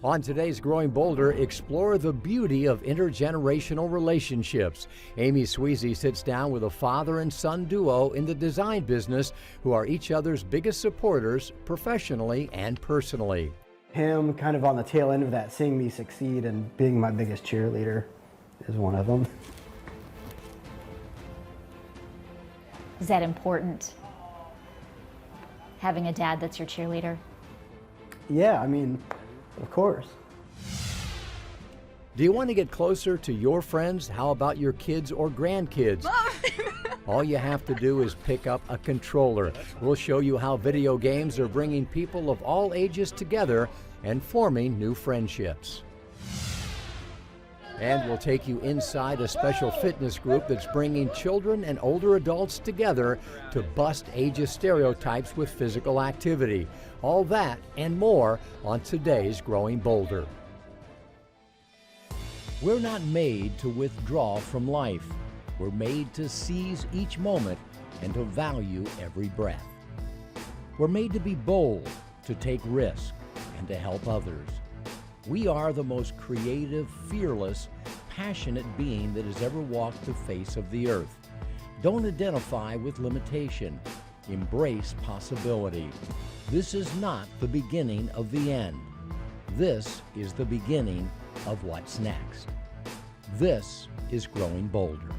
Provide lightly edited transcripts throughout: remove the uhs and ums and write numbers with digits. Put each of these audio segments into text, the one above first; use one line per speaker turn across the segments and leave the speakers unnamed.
On today's Growing Bolder, explore the beauty of intergenerational relationships. Amy Sweezy sits down with a father and son duo in the design business who are each other's biggest supporters professionally and personally.
Him kind of on the tail end of that, seeing me succeed and being my biggest cheerleader is one of them.
Is that important? Having a dad that's your cheerleader?
Yeah, I mean, of course.
Do you want to get closer to your friends? How about your kids or grandkids? All you have to do is pick up a controller. We'll show you how video games are bringing people of all ages together and forming new friendships. And we'll take you inside a special fitness group that's bringing children and older adults together to bust ageist stereotypes with physical activity. All that and more on today's Growing Bolder. We're not made to withdraw from life. We're made to seize each moment and to value every breath. We're made to be bold, to take risks, and to help others. We are the most creative, fearless, passionate being that has ever walked the face of the earth. Don't identify with limitation. Embrace possibility. This is not the beginning of the end. This is the beginning of what's next. This is Growing Bolder.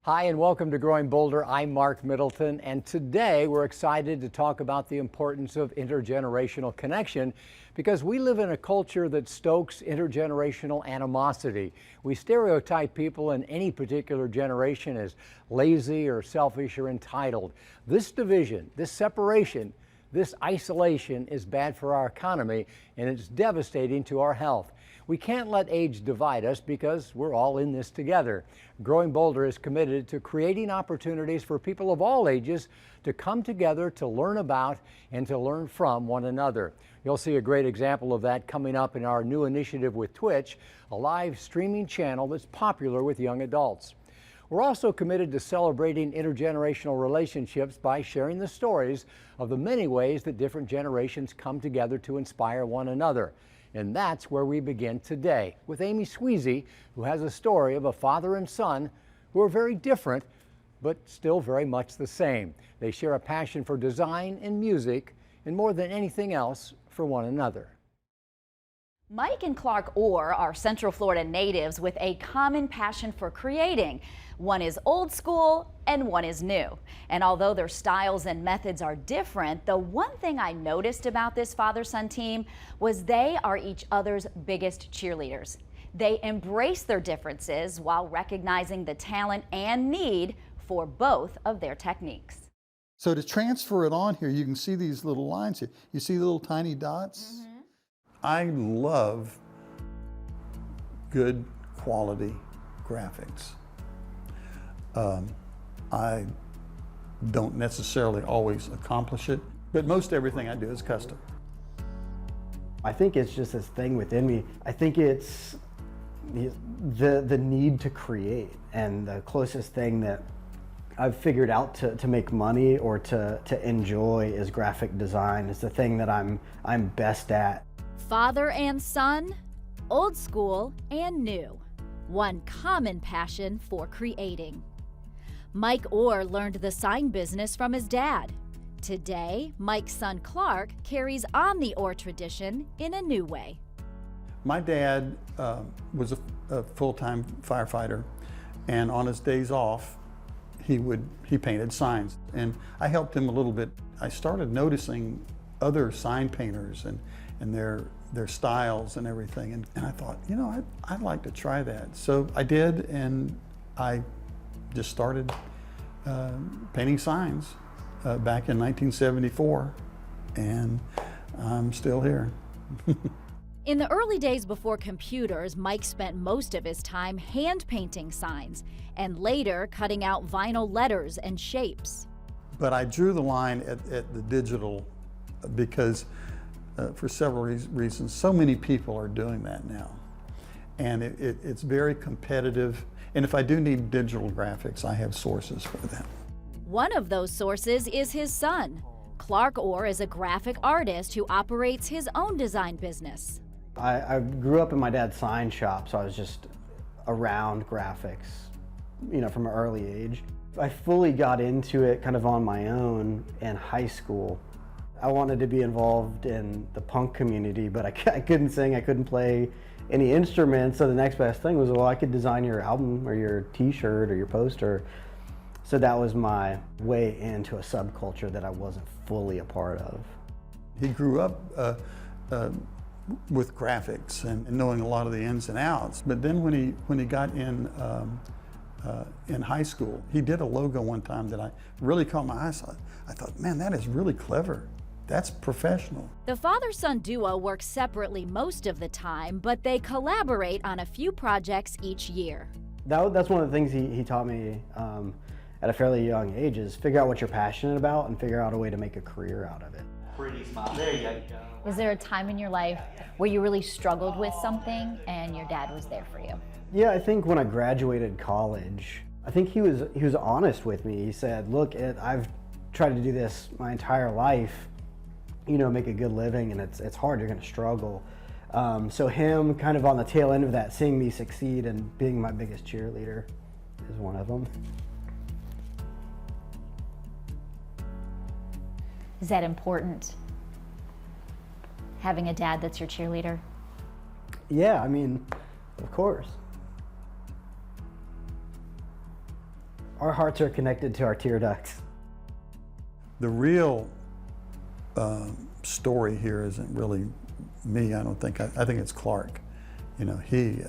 Hi, and welcome to Growing Bolder. I'm Mark Middleton, and today we're excited to talk about the importance of intergenerational connection because we live in a culture that stokes intergenerational animosity. We stereotype people in any particular generation as lazy or selfish or entitled. This division, this separation, this isolation is bad for our economy, and it's devastating to our health. We can't let age divide us because we're all in this together. Growing Bolder is committed to creating opportunities for people of all ages to come together to learn about and to learn from one another. You'll see a great example of that coming up in our new initiative with Twitch, a live streaming channel that's popular with young adults. We're also committed to celebrating intergenerational relationships by sharing the stories of the many ways that different generations come together to inspire one another. And that's where we begin today with Amy Sweezy, who has a story of a father and son who are very different, but still very much the same. They share a passion for design and music, and more than anything else, for one another.
Mike and Clark Orr are Central Florida natives with a common passion for creating. One is old school and one is new. And although their styles and methods are different, the one thing I noticed about this father-son team was they are each other's biggest cheerleaders. They embrace their differences while recognizing the talent and need for both of their techniques.
So to transfer it on here, you can see these little lines here. You see the little tiny dots? I love good quality graphics. I don't necessarily always accomplish it, but most everything I do is custom.
I think it's just this thing within me. I think it's the need to create, and the closest thing that I've figured out to make money or to enjoy is graphic design. It's the thing that I'm best at.
Father and son, old school and new. One common passion for creating. Mike Orr learned the sign business from his dad. Today, Mike's son Clark carries on the Orr tradition in a new way.
My dad was a full-time firefighter, and on his days off, he painted signs, and I helped him a little bit. I started noticing other sign painters and their styles and everything, and I thought, you know, I'd like to try that. So I did, and I just started painting signs back in 1974, and I'm still here.
In the early days before computers, Mike spent most of his time hand painting signs and later cutting out vinyl letters and shapes.
But I drew the line at the digital because for several reasons, so many people are doing that now. And it's very competitive. And if I do need digital graphics, I have sources for them.
One of those sources is his son. Clark Orr is a graphic artist who operates his own design business.
I grew up in my dad's sign shop, so I was just around graphics, from an early age. I fully got into it kind of on my own in high school. I wanted to be involved in the punk community, but I couldn't sing, I couldn't play any instruments, so the next best thing was, well, I could design your album or your t-shirt or your poster. So that was my way into a subculture that I wasn't fully a part of.
He grew up with graphics and knowing a lot of the ins and outs, but then when he got in high school, he did a logo one time that I really caught my eye. I thought, man, that is really clever. That's professional.
The father-son duo works separately most of the time, but they collaborate on a few projects each year.
That's one of the things he taught me at a fairly young age, is figure out what you're passionate about and figure out a way to make a career out of it.
Pretty smart. There you go.
Was there a time in your life where you really struggled with something and your dad was there for you?
Yeah, I think when I graduated college, I think he was honest with me. He said, look, I've tried to do this my entire life, make a good living, and it's hard, you're gonna struggle. So him kind of on the tail end of that, seeing me succeed and being my biggest cheerleader is one of them.
Is that important? Having a dad that's your cheerleader?
Yeah, I mean, of course. Our hearts are connected to our tear ducts.
The real story here isn't really me, I don't think. I think it's Clark. He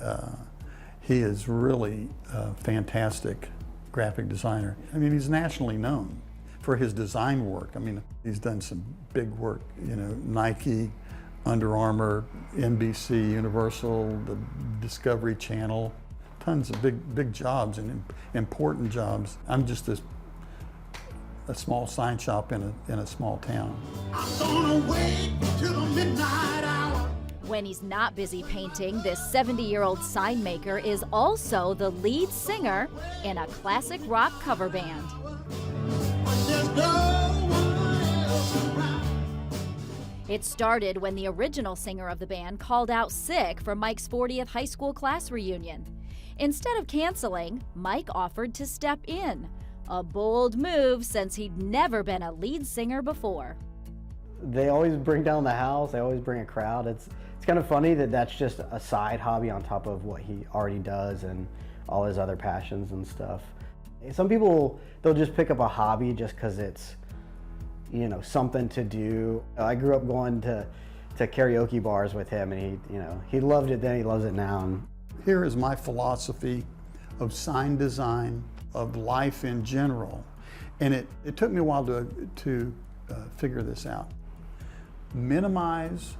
is really a fantastic graphic designer. I mean, he's nationally known for his design work. I mean, he's done some big work, Nike, Under Armour, NBC, Universal, the Discovery Channel, tons of big jobs and important jobs. I'm just a small sign shop in a small town.
I'm gonna wait till the midnight hour.
When he's not busy painting, this 70-year-old sign maker is also the lead singer in a classic rock cover band.
There's no one else around.
It started when the original singer of the band called out sick for Mike's 40th high school class reunion. Instead of canceling, Mike offered to step in. A bold move since he'd never been a lead singer before.
They always bring down the house, they always bring a crowd. It's kind of funny that that's just a side hobby on top of what he already does and all his other passions and stuff. Some people, they'll just pick up a hobby just because it's, something to do. I grew up going to karaoke bars with him, and he loved it then, he loves it now.
Here is my philosophy of sign design, of life in general. And it took me a while to figure this out. Minimize,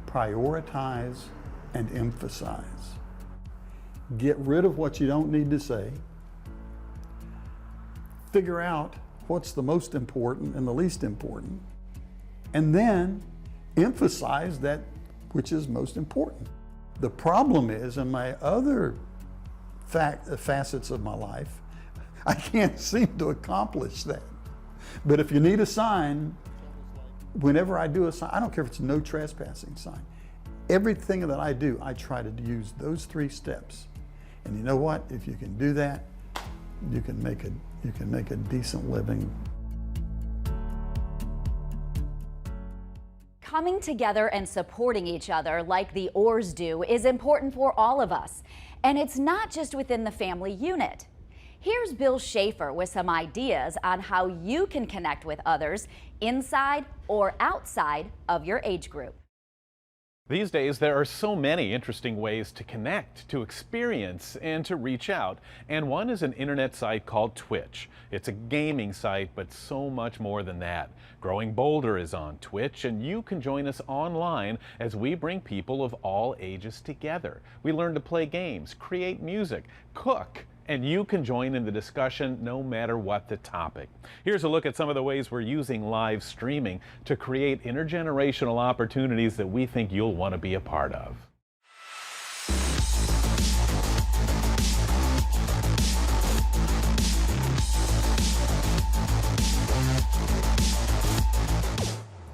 prioritize, and emphasize. Get rid of what you don't need to say. Figure out what's the most important and the least important. And then emphasize that which is most important. The problem is, in my other facets of my life, I can't seem to accomplish that. But if you need a sign, whenever I do a sign, I don't care if it's a no trespassing sign. Everything that I do, I try to use those 3 steps. And you know what? If you can do that, you can make a decent living.
Coming together and supporting each other like the Orrs do is important for all of us. And it's not just within the family unit. Here's Bill Schaefer with some ideas on how you can connect with others inside or outside of your age group.
These days, there are so many interesting ways to connect, to experience, and to reach out. And one is an internet site called Twitch. It's a gaming site, but so much more than that. Growing Boulder is on Twitch, and you can join us online as we bring people of all ages together. We learn to play games, create music, cook, and you can join in the discussion no matter what the topic. Here's a look at some of the ways we're using live streaming to create intergenerational opportunities that we think you'll want to be a part of.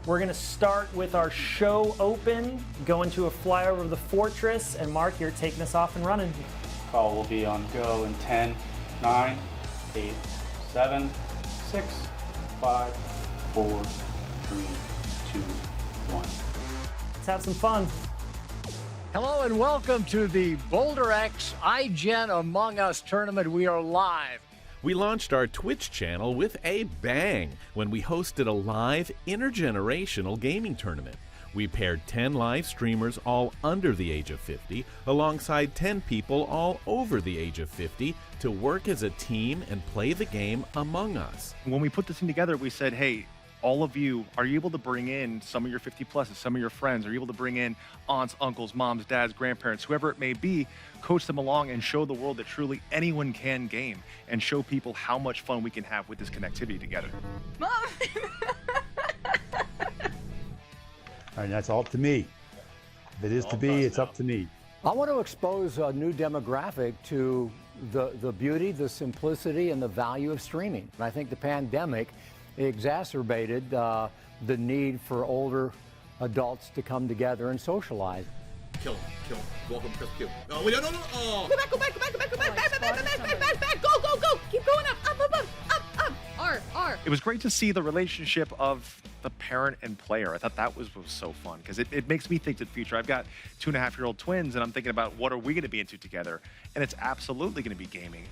We're gonna start with our show open, go into a flyover of the fortress, and Mark, you're taking us off and running.
Call will be on go in 10, 9, 8, 7, 6, 5, 4, 3, 2, 1.
Let's have some fun.
Hello and welcome to the Boulder X iGen Among Us tournament. We are live.
We launched our Twitch channel with a bang when we hosted a live intergenerational gaming tournament. We paired 10 live streamers all under the age of 50 alongside 10 people all over the age of 50 to work as a team and play the game Among Us.
When we put this thing together, we said, hey, all of you, are you able to bring in some of your 50 pluses, some of your friends? Are you able to bring in aunts, uncles, moms, dads, grandparents, whoever it may be, coach them along and show the world that truly anyone can game and show people how much fun we can have with this connectivity together.
Mom!
And that's all up to me. If it is to be, it's up to me.
I want to expose a new demographic to the beauty, the simplicity, and the value of streaming. And I think the pandemic exacerbated the need for older adults to come together and socialize.
Kill him. Welcome, Chris. Kill. Oh, wait, no. Oh. Go back. Go. Keep going up. R.
It was great to see the relationship of the parent and player. I thought that was so fun because it makes me think to the future. I've got 2.5-year-old twins and I'm thinking about what are we going to be into together? And it's absolutely going to be gaming.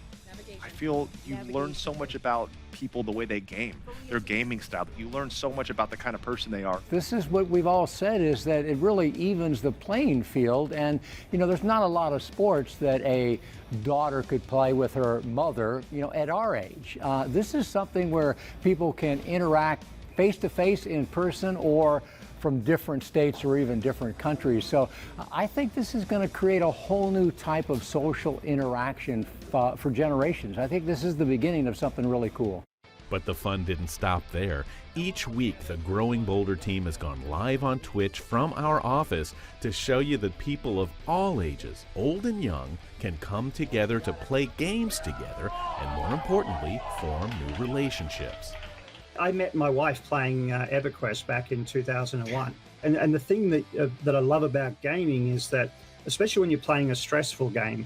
I feel you learn so much about people, the way they game, their gaming style. You learn so much about the kind of person they are.
This is what we've all said, is that it really evens the playing field. And, you know, there's not a lot of sports that a daughter could play with her mother, you know, at our age. This is something where people can interact face-to-face in person or from different states or even different countries. So I think this is going to create a whole new type of social interaction for generations. I think this is the beginning of something really cool.
But the fun didn't stop there. Each week, the growing Boulder team has gone live on Twitch from our office to show you that people of all ages, old and young, can come together to play games together and, more importantly, form new relationships.
I met my wife playing EverQuest back in 2001. And the thing that I love about gaming is that, especially when you're playing a stressful game,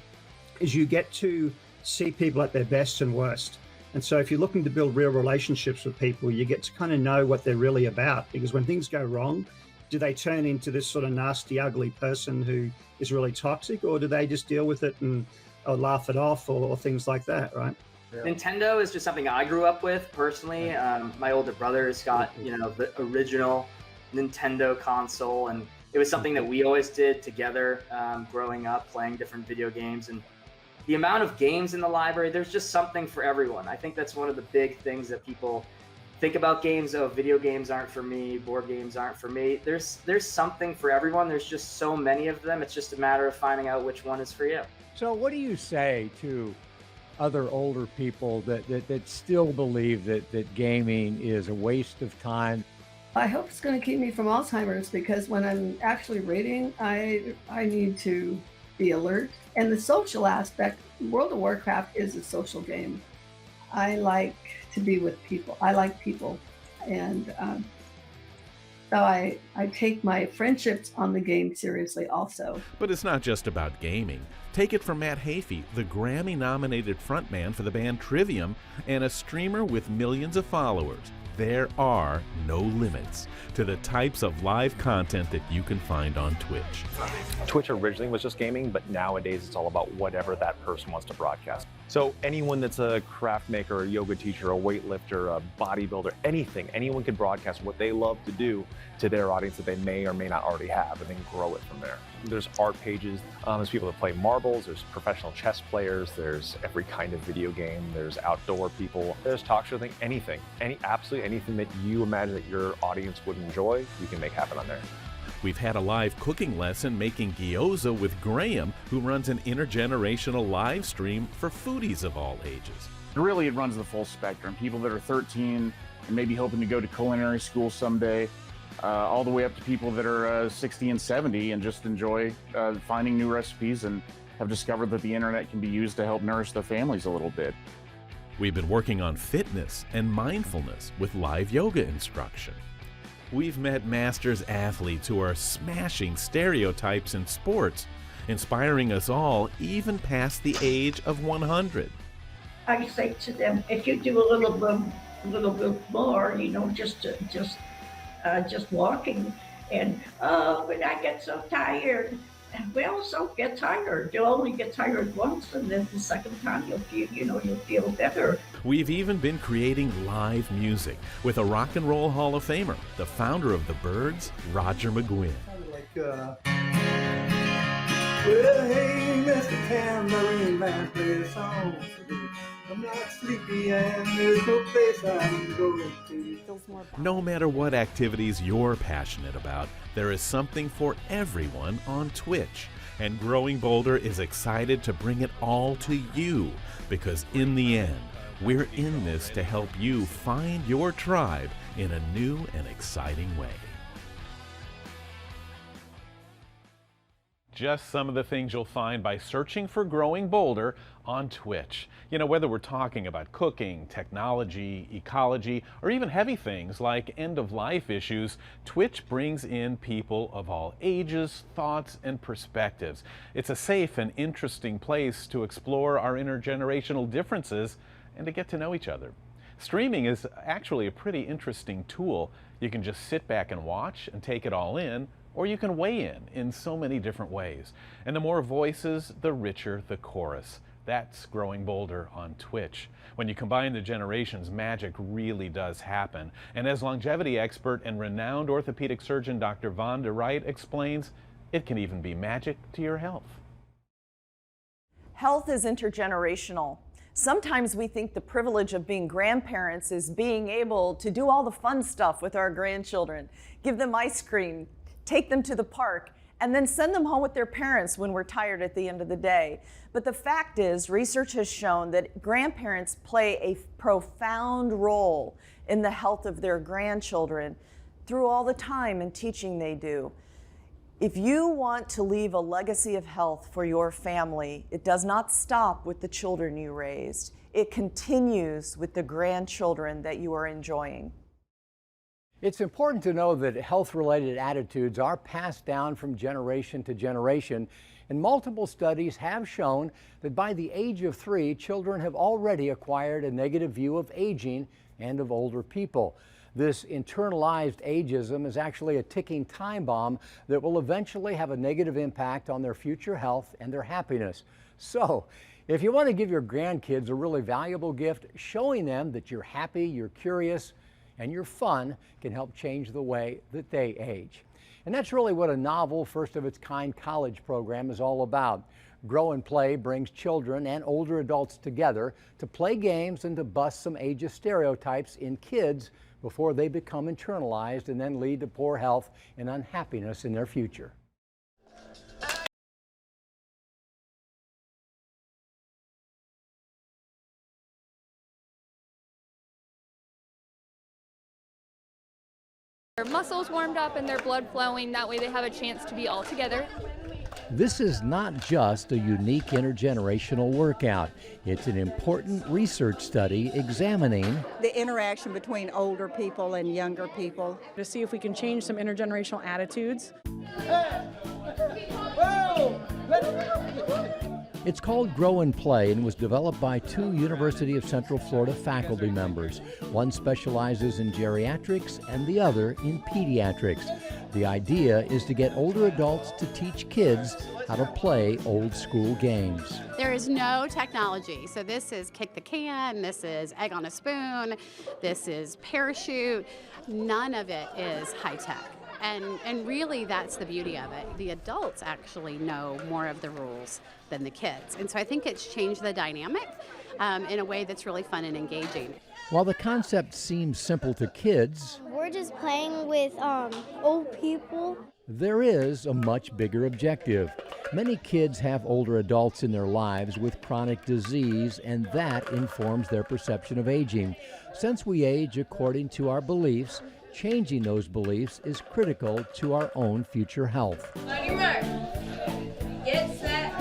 is you get to see people at their best and worst. And so if you're looking to build real relationships with people, you get to kind of know what they're really about. Because when things go wrong, do they turn into this sort of nasty, ugly person who is really toxic, or do they just deal with it and laugh it off or things like that, right?
Nintendo is just something I grew up with personally. My older brother's got, you know, the original Nintendo console, and it was something that we always did together growing up, playing different video games. And the amount of games in the library, there's just something for everyone. I think that's one of the big things that people think about games. Oh, video games aren't for me, board games aren't for me. There's something for everyone. There's just so many of them. It's just a matter of finding out which one is for you.
So what do you say to other older people that still believe that gaming is a waste of time?
I hope it's going to keep me from Alzheimer's, because when I'm actually reading, I need to be alert. And the social aspect, World of Warcraft is a social game. I like to be with people. I like people. And so I take my friendships on the game seriously also.
But it's not just about gaming. Take it from Matt Hafey, the Grammy-nominated frontman for the band Trivium and a streamer with millions of followers. There are no limits to the types of live content that you can find on Twitch.
Twitch originally was just gaming, but nowadays it's all about whatever that person wants to broadcast. So anyone that's a craft maker, a yoga teacher, a weightlifter, a bodybuilder, anything, anyone can broadcast what they love to do to their audience that they may or may not already have, and then grow it from there. There's art pages, there's people that play marbles, there's professional chess players, there's every kind of video game, there's outdoor people, there's talk show thing, anything, absolutely anything that you imagine that your audience would enjoy, you can make happen on there.
We've had a live cooking lesson making gyoza with Graham, who runs an intergenerational live stream for foodies of all ages.
Really, it runs the full spectrum. People that are 13 and maybe hoping to go to culinary school someday, all the way up to people that are 60 and 70 and just enjoy finding new recipes and have discovered that the internet can be used to help nourish their families a little bit.
We've been working on fitness and mindfulness with live yoga instruction. we've met masters athletes who are smashing stereotypes in sports, inspiring us all even past the age of 100.
I say to them, if you do a little bit more, you know, just walking, and but I get so tired. Well, so get tired. You'll only get tired once, and then the second time you'll feel better.
We've even been creating live music with a rock and roll Hall of Famer, the founder of the Byrds, Roger McGuinn.
Well, hey, Mr. Tambourine Man, play a song for me. I'm not sleepy and there's no place I can go to.
No matter what activities you're passionate about, there is something for everyone on Twitch. And Growing Boulder is excited to bring it all to you, because in the end, we're in this to help you find your tribe in a new and exciting way. Just some of the things you'll find by searching for Growing Boulder on Twitch. You know, whether we're talking about cooking, technology, ecology, or even heavy things like end-of-life issues, Twitch brings in people of all ages, thoughts, and perspectives. It's a safe and interesting place to explore our intergenerational differences and to get to know each other. Streaming is actually a pretty interesting tool. You can just sit back and watch and take it all in, or you can weigh in so many different ways. And the more voices, the richer the chorus. That's Growing Boulder on Twitch. When you combine the generations, magic really does happen. And as longevity expert and renowned orthopedic surgeon Dr. Vonda Wright explains, it can even be magic to your health.
Health is intergenerational. Sometimes we think the privilege of being grandparents is being able to do all the fun stuff with our grandchildren, give them ice cream, take them to the park, and then send them home with their parents when we're tired at the end of the day. But the fact is, research has shown that grandparents play a profound role in the health of their grandchildren through all the time and teaching they do. If you want to leave a legacy of health for your family, it does not stop with the children you raised. It continues with the grandchildren that you are enjoying.
It's important to know that health-related attitudes are passed down from generation to generation, and multiple studies have shown that by the age of 3, children have already acquired a negative view of aging and of older people. This internalized ageism is actually a ticking time bomb that will eventually have a negative impact on their future health and their happiness. So, if you want to give your grandkids a really valuable gift, showing them that you're happy, you're curious, and your fun can help change the way that they age. And that's really what a novel, first-of-its-kind college program is all about. Grow and Play brings children and older adults together to play games and to bust some ageist stereotypes in kids before they become internalized and then lead to poor health and unhappiness in their future.
Their muscles warmed up and their blood flowing, that way they have a chance to be all together.
This is not just a unique intergenerational workout. It's an important research study examining
the interaction between older people and younger people
to see if we can change some intergenerational attitudes.
It's called Grow and Play and was developed by 2 University of Central Florida faculty members. One specializes in geriatrics and the other in pediatrics. The idea is to get older adults to teach kids how to play old school games.
There is no technology. So this is kick the can, this is egg on a spoon, this is parachute. None of it is high tech. And really that's the beauty of it. The adults actually know more of the rules than the kids. And so I think it's changed the dynamic in a way that's really fun and engaging.
While the concept seems simple to kids,
we're just playing with old people.
There is a much bigger objective. Many kids have older adults in their lives with chronic disease, and that informs their perception of aging. Since we age according to our beliefs, changing those beliefs is critical to our own future health.
On your mark, get set,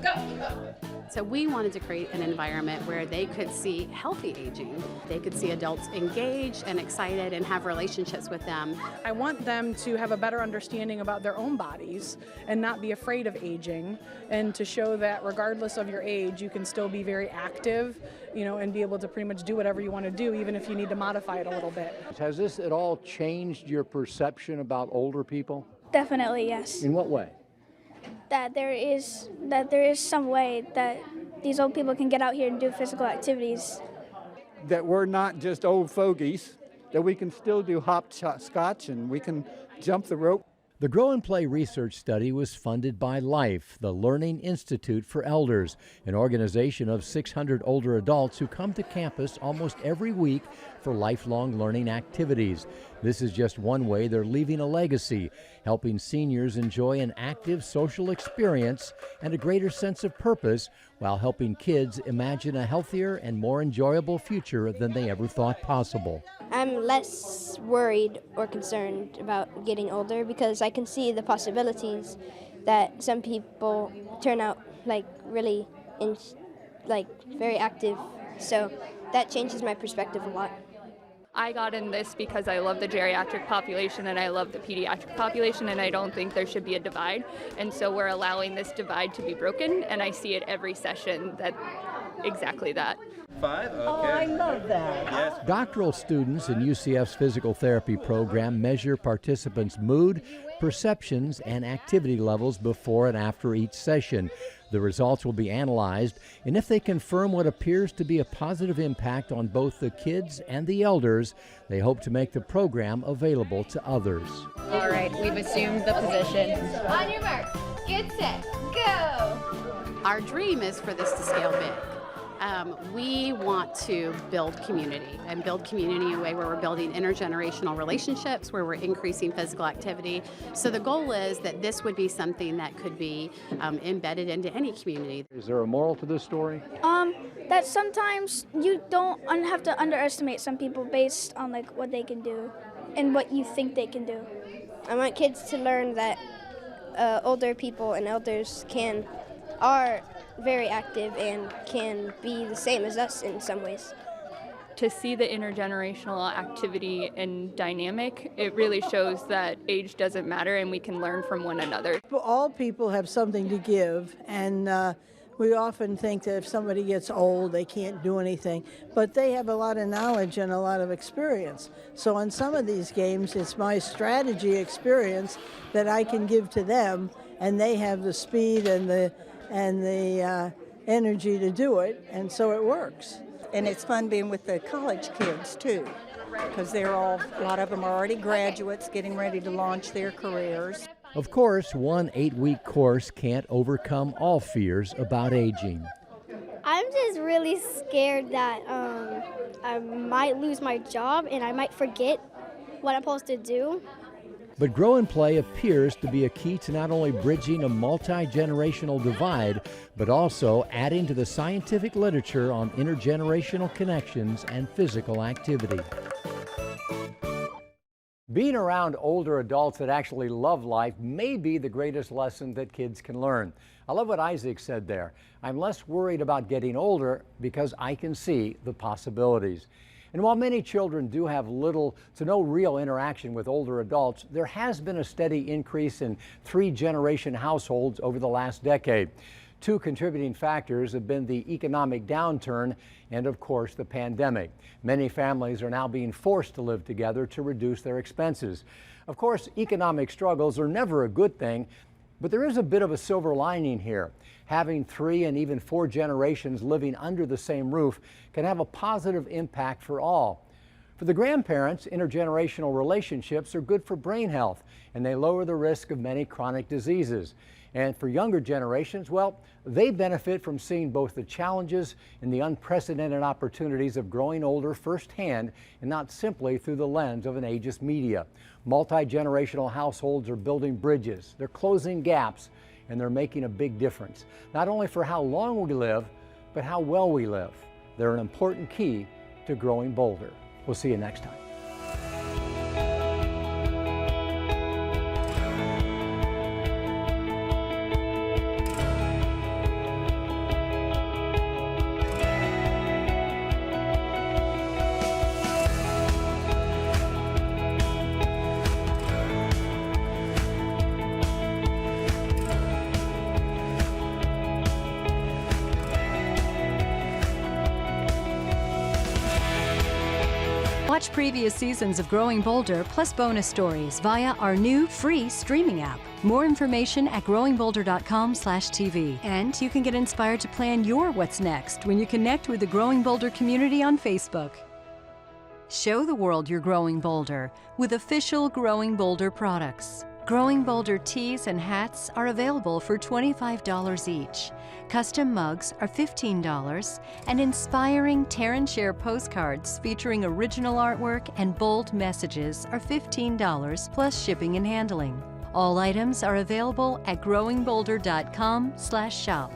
go.
So we wanted to create an environment where they could see healthy aging. They could see adults engaged and excited and have relationships with them.
I want them to have a better understanding about their own bodies and not be afraid of aging, and to show that regardless of your age, you can still be very active, and be able to pretty much do whatever you want to do, even if you need to modify it a little bit.
Has this at all changed your perception about older people?
Definitely, yes.
In what way?
That there is some way that these old people can get out here and do physical activities.
That we're not just old fogies, that we can still do hopscotch and we can jump the rope.
The Grow and Play research study was funded by LIFE, the Learning Institute for Elders, an organization of 600 older adults who come to campus almost every week for lifelong learning activities. This is just one way they're leaving a legacy, helping seniors enjoy an active social experience and a greater sense of purpose, while helping kids imagine a healthier and more enjoyable future than they ever thought possible.
I'm less worried or concerned about getting older because I can see the possibilities that some people turn out really very active. So that changes my perspective a lot.
I got in this because I love the geriatric population and I love the pediatric population, and I don't think there should be a divide. And so we're allowing this divide to be broken, and I see it every session that exactly that.
5, okay.
Oh, I love that.
Yes.
Doctoral students in UCF's physical therapy program measure participants' mood, perceptions, and activity levels before and after each session. The results will be analyzed, and if they confirm what appears to be a positive impact on both the kids and the elders, they hope to make the program available to others.
All right, we've assumed the position.
On your mark, get set, go! Our dream is for this to scale big. We want to build community, and build community in a way where we're building intergenerational relationships, where we're increasing physical activity. So the goal is that this would be something that could be embedded into any community.
Is there a moral to this story?
That sometimes you don't have to underestimate some people based on what they can do and what you think they can do.
I want kids to learn that older people and elders are very active and can be the same as us in some ways.
To see the intergenerational activity and dynamic, it really shows that age doesn't matter and we can learn from one another.
All people have something to give, and we often think that if somebody gets old, they can't do anything, but they have a lot of knowledge and a lot of experience. So on some of these games, it's my strategy experience that I can give to them, and they have the speed and the energy to do it, and so it works.
And it's fun being with the college kids too, because a lot of them are already graduates getting ready to launch their careers.
Of course, one 8-week course can't overcome all fears about aging.
I'm just really scared that I might lose my job and I might forget what I'm supposed to do.
But Grow and Play appears to be a key to not only bridging a multi-generational divide, but also adding to the scientific literature on intergenerational connections and physical activity. Being around older adults that actually love life may be the greatest lesson that kids can learn. I love what Isaac said there. I'm less worried about getting older because I can see the possibilities. And while many children do have little to no real interaction with older adults, there has been a steady increase in 3-generation households over the last decade. 2 contributing factors have been the economic downturn and, of course, the pandemic. Many families are now being forced to live together to reduce their expenses. Of course, economic struggles are never a good thing, but there is a bit of a silver lining here. Having 3 and even 4 generations living under the same roof can have a positive impact for all. For the grandparents, intergenerational relationships are good for brain health, and they lower the risk of many chronic diseases. And for younger generations, well, they benefit from seeing both the challenges and the unprecedented opportunities of growing older firsthand, and not simply through the lens of an ageist media. Multi-generational households are building bridges, they're closing gaps, and they're making a big difference, not only for how long we live, but how well we live. They're an important key to growing bolder. We'll see you next time.
Watch previous seasons of Growing Bolder plus bonus stories via our new free streaming app. More information at growingbolder.com/TV. And you can get inspired to plan your what's next when you connect with the Growing Bolder community on Facebook. Show the world you're growing bolder with official Growing Bolder products. Growing Bolder tees and hats are available for $25 each. Custom mugs are $15, and inspiring Tear and Share postcards featuring original artwork and bold messages are $15 plus shipping and handling. All items are available at growingbolder.com/shop.